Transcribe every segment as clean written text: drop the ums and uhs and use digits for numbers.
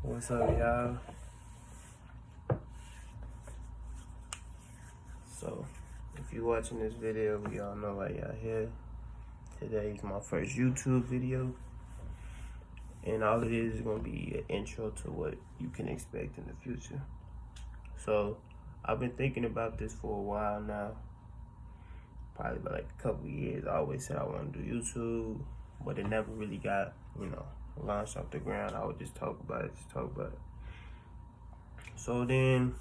What's up, y'all? So, if you're watching this video, we all know why y'all here. Today's my first YouTube video, and all it is gonna be an intro to what you can expect in the future. So, I've been thinking about this for a while now, probably about like a couple years. I always said I want to do YouTube, but it never really got, launched off the ground. I would just talk about it. So then,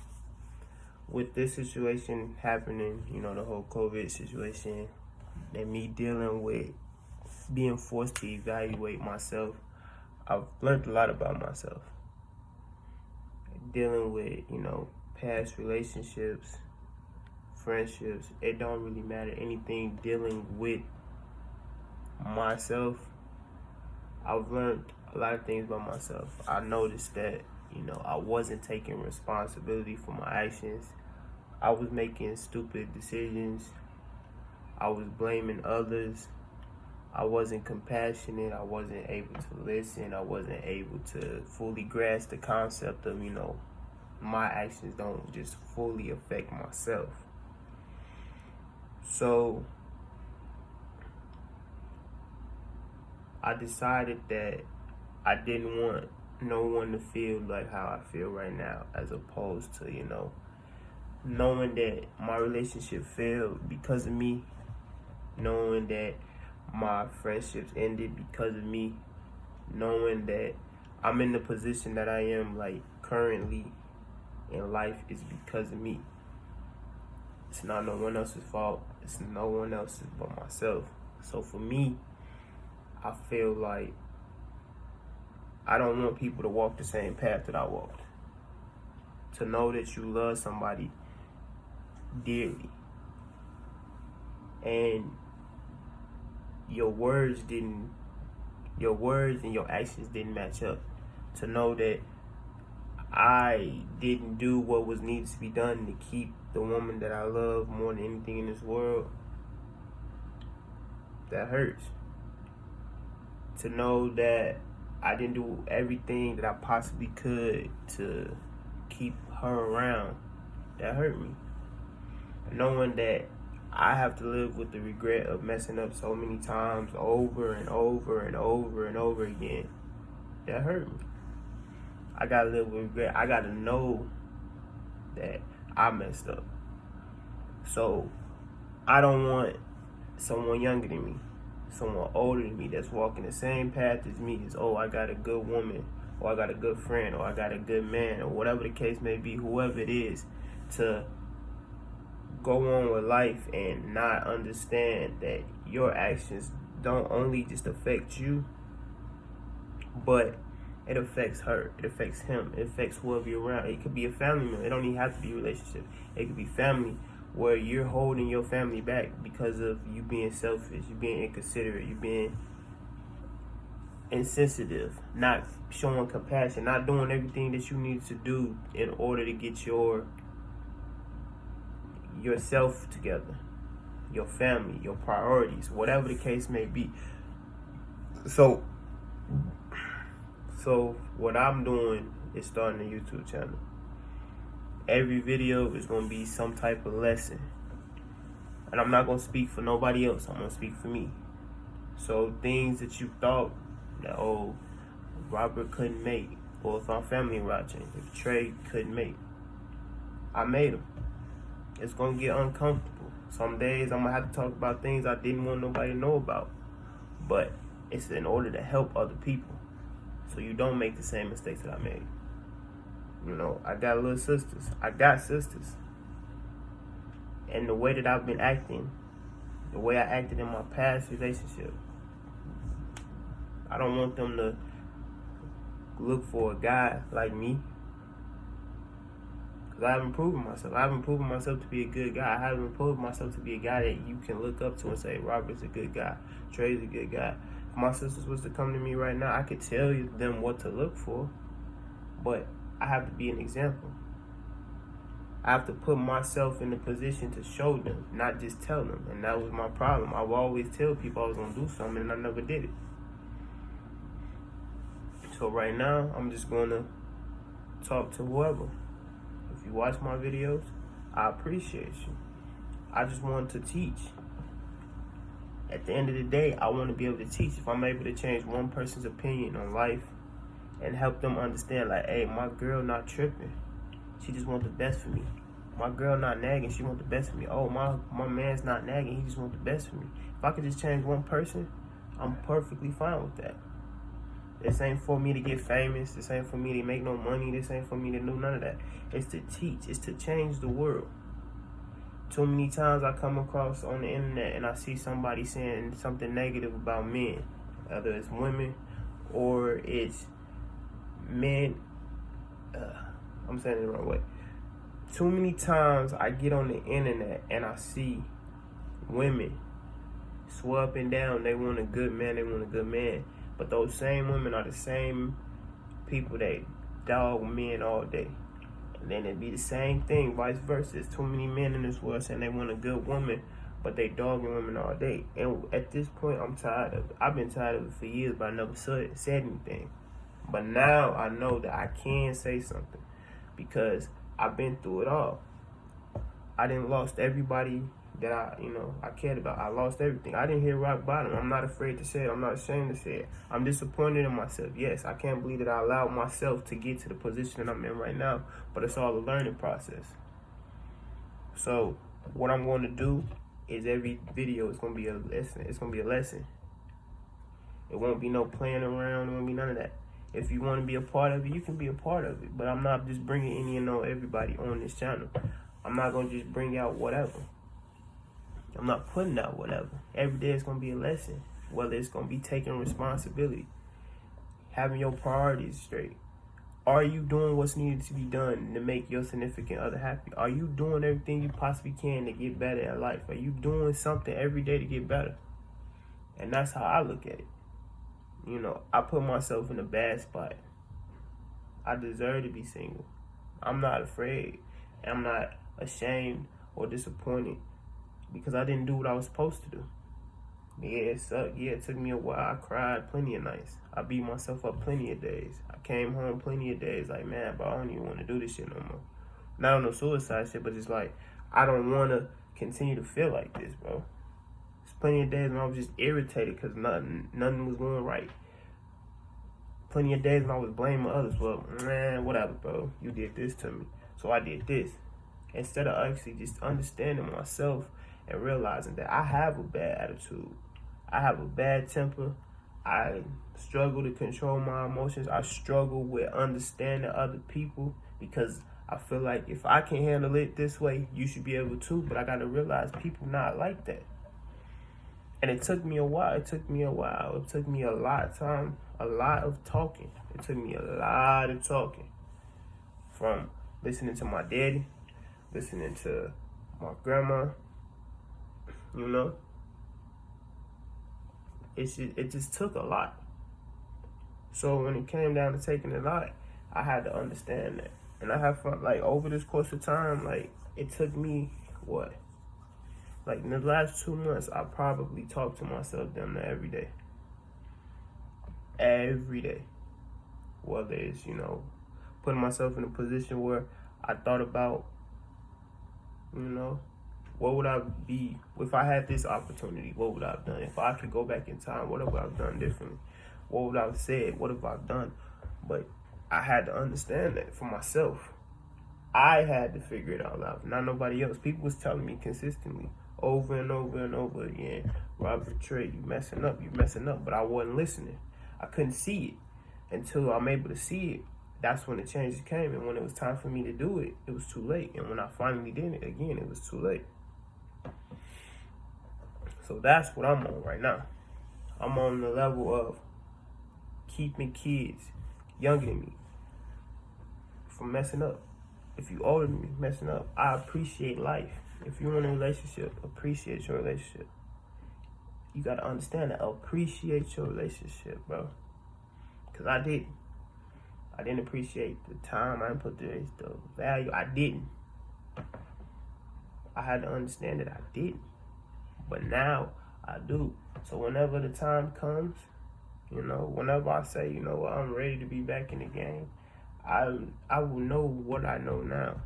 with this situation happening, the whole COVID situation, and me dealing with being forced to evaluate myself, I've learned a lot about myself. Dealing with, past relationships, friendships, it don't really matter. Anything dealing with myself, I've learned a lot of things about myself. I noticed that, I wasn't taking responsibility for my actions. I was making stupid decisions. I was blaming others. I wasn't compassionate. I wasn't able to listen. I wasn't able to fully grasp the concept of, my actions don't just fully affect myself. So I decided that I didn't want no one to feel like how I feel right now, as opposed to, knowing that my relationship failed because of me, knowing that my friendships ended because of me, knowing that I'm in the position that I am, like, currently in life is because of me. It's not no one else's fault. It's no one else's but myself. So for me, I feel like I don't want people to walk the same path that I walked. To know that you love somebody dearly and your words and your actions didn't match up. To know that I didn't do what was needed to be done to keep the woman that I love more than anything in this world, that hurts. To know that I didn't do everything that I possibly could to keep her around, that hurt me. Knowing that I have to live with the regret of messing up so many times over and over and over and over again, that hurt me. I gotta live with regret. I gotta know that I messed up. So I don't want someone younger than me, someone older than me that's walking the same path as me, is, oh, I got a good woman, or I got a good friend, or I got a good man, or whatever the case may be, whoever it is, to go on with life and not understand that your actions don't only just affect you, but it affects her, it affects him, it affects whoever you're around. It could be a family member. It don't even have to be a relationship. It could be family, where you're holding your family back because of you being selfish, you being inconsiderate, you being insensitive, not showing compassion, not doing everything that you need to do in order to get yourself together, your family, your priorities, whatever the case may be. So what I'm doing is starting a YouTube channel. Every video is going to be some type of lesson. And I'm not going to speak for nobody else. I'm going to speak for me. So things that you thought that, oh, Robert couldn't make, or if our family watching, if Trey couldn't make, I made them. It's going to get uncomfortable. Some days I'm going to have to talk about things I didn't want nobody to know about. But it's in order to help other people, so you don't make the same mistakes that I made. I got little sisters. I got sisters. And the way that I've been acting, the way I acted in my past relationship, I don't want them to look for a guy like me. Because I haven't proven myself. I haven't proven myself to be a good guy. I haven't proven myself to be a guy that you can look up to and say, Robert's a good guy, Trey's a good guy. If my sisters was to come to me right now, I could tell them what to look for. But I have to be an example. I have to put myself in a position to show them, not just tell them. And that was my problem. I would always tell people I was going to do something, and I never did it. So right now, I'm just going to talk to whoever. If you watch my videos, I appreciate you. I just want to teach. At the end of the day, I want to be able to teach. If I'm able to change one person's opinion on life and help them understand, like, hey, my girl not tripping. She just want the best for me. My girl not nagging, she want the best for me. Oh, my man's not nagging, he just want the best for me. If I could just change one person, I'm perfectly fine with that. This ain't for me to get famous. This ain't for me to make no money. This ain't for me to do none of that. It's to teach. It's to change the world. Too many times I come across on the internet and I see somebody saying something negative about men, whether it's women or it's men. I'm saying it the wrong way. Too many times I get on the internet and I see women swear up and down they want a good man, they want a good man. But those same women are the same people that dog men all day. And then it'd be the same thing, vice versa. There's too many men in this world saying they want a good woman, but they dogging women all day. And at this point, I'm tired of it. I've been tired of it for years, but I never said anything. But now I know that I can say something because I've been through it all. I didn't lost everybody that I cared about. I lost everything. I didn't hit rock bottom. I'm not afraid to say it. I'm not ashamed to say it. I'm disappointed in myself. Yes, I can't believe that I allowed myself to get to the position that I'm in right now, but it's all a learning process. So what I'm going to do is every video is going to be a lesson. It's going to be a lesson. It won't be no playing around. It won't be none of that. If you want to be a part of it, you can be a part of it. But I'm not just bringing any and all everybody on this channel. I'm not going to just bring out whatever. I'm not putting out whatever. Every day is going to be a lesson. Whether it's going to be taking responsibility. Having your priorities straight. Are you doing what's needed to be done to make your significant other happy? Are you doing everything you possibly can to get better at life? Are you doing something every day to get better? And that's how I look at it. I put myself in a bad spot. I deserve to be single. I'm not afraid. I'm not ashamed or disappointed because I didn't do what I was supposed to do. Yeah, it sucked. Yeah, it took me a while. I cried plenty of nights. I beat myself up plenty of days. I came home plenty of days like, man, bro, I don't even want to do this shit no more. Not on no suicide shit, but just like, I don't want to continue to feel like this, bro. There's plenty of days when I was just irritated because nothing was going right. Plenty of days when I was blaming others. Well, man, whatever, bro. You did this to me, so I did this. Instead of actually just understanding myself and realizing that I have a bad attitude. I have a bad temper. I struggle to control my emotions. I struggle with understanding other people because I feel like if I can handle it this way, you should be able to. But I got to realize people not like that. And it took me a while. It took me a lot of time, a lot of talking. It took me a lot of talking. From listening to my daddy, listening to my grandma, It just took a lot. So when it came down to taking it out, I had to understand that. And I have fun, like, over this course of time, like, it took me, in the last 2 months, I probably talked to myself damn near every day. Every day. Whether it's, putting myself in a position where I thought about, what would I be, if I had this opportunity, what would I have done? If I could go back in time, what would I have done differently? What would I have said? What have I done? But I had to understand that for myself. I had to figure it all out, not nobody else. People was telling me consistently, over and over and over again, Robert Trey, you messing up, but I wasn't listening. I couldn't see it until I'm able to see it. That's when the changes came, and when it was time for me to do it, it was too late. And when I finally did it, again, it was too late. So that's what I'm on right now. I'm on the level of keeping kids younger than me from messing up. If you older than me, messing up, I appreciate life. If you're in a relationship, appreciate your relationship. You gotta understand that. Appreciate your relationship, bro. Because I didn't. I didn't appreciate the time. I didn't put the value. I didn't. I had to understand that I didn't. But now I do. So whenever the time comes, whenever I say, I'm ready to be back in the game, I will know what I know now.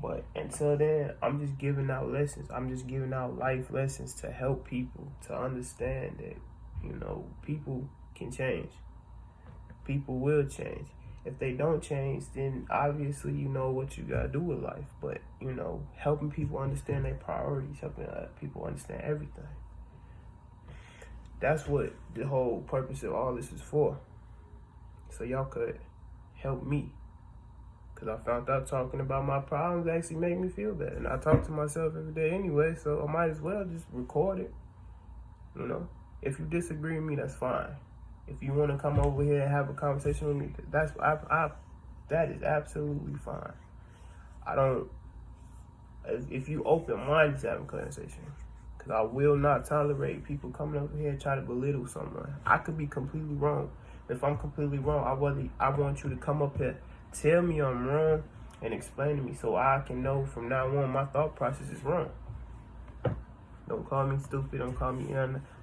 But until then, I'm just giving out lessons. I'm just giving out life lessons to help people to understand that, people can change. People will change. If they don't change, then obviously you know what you gotta do with life. But, helping people understand their priorities, helping people understand everything. That's what the whole purpose of all this is for. So y'all could help me. Because I found out talking about my problems actually made me feel better. And I talk to myself every day anyway, so I might as well just record it. If you disagree with me, that's fine. If you want to come over here and have a conversation with me, that is absolutely fine. If you open-minded to having a conversation, because I will not tolerate people coming over here and try to belittle someone. I could be completely wrong. If I'm completely wrong, I want you to come up here, tell me I'm wrong, and explain to me so I can know from now on my thought process is wrong. Don't call me stupid. Don't call me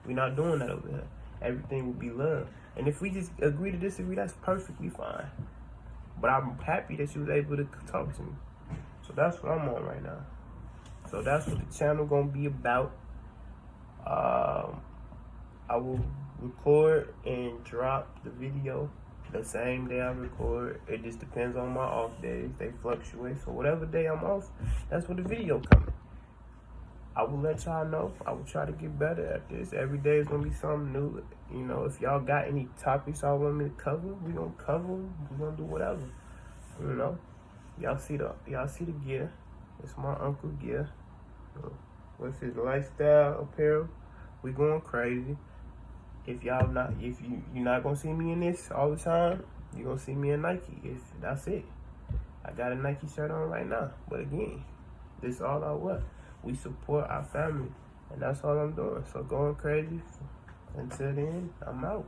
we're not doing that over here. Everything will be love. And if we just agree to disagree, that's perfectly fine. But I'm happy that you was able to talk to me. So that's what I'm on right now. So that's what the channel gonna be about. I will record and drop the video the same day I record. It just depends on my off days. They fluctuate. So whatever day I'm off, that's when the video coming. I will let y'all know. I will try to get better at this. Every day is gonna be something new. If y'all got any topics y'all want me to cover, we gonna cover them. We gonna do whatever. Y'all see the gear. It's my uncle gear. What's his lifestyle apparel? We going crazy. If you're not gonna see me in this all the time, you're gonna see me in Nike. That's it. I got a Nike shirt on right now. But again, this is all I want. We support our family, and that's all I'm doing. So going crazy. Until then, I'm out.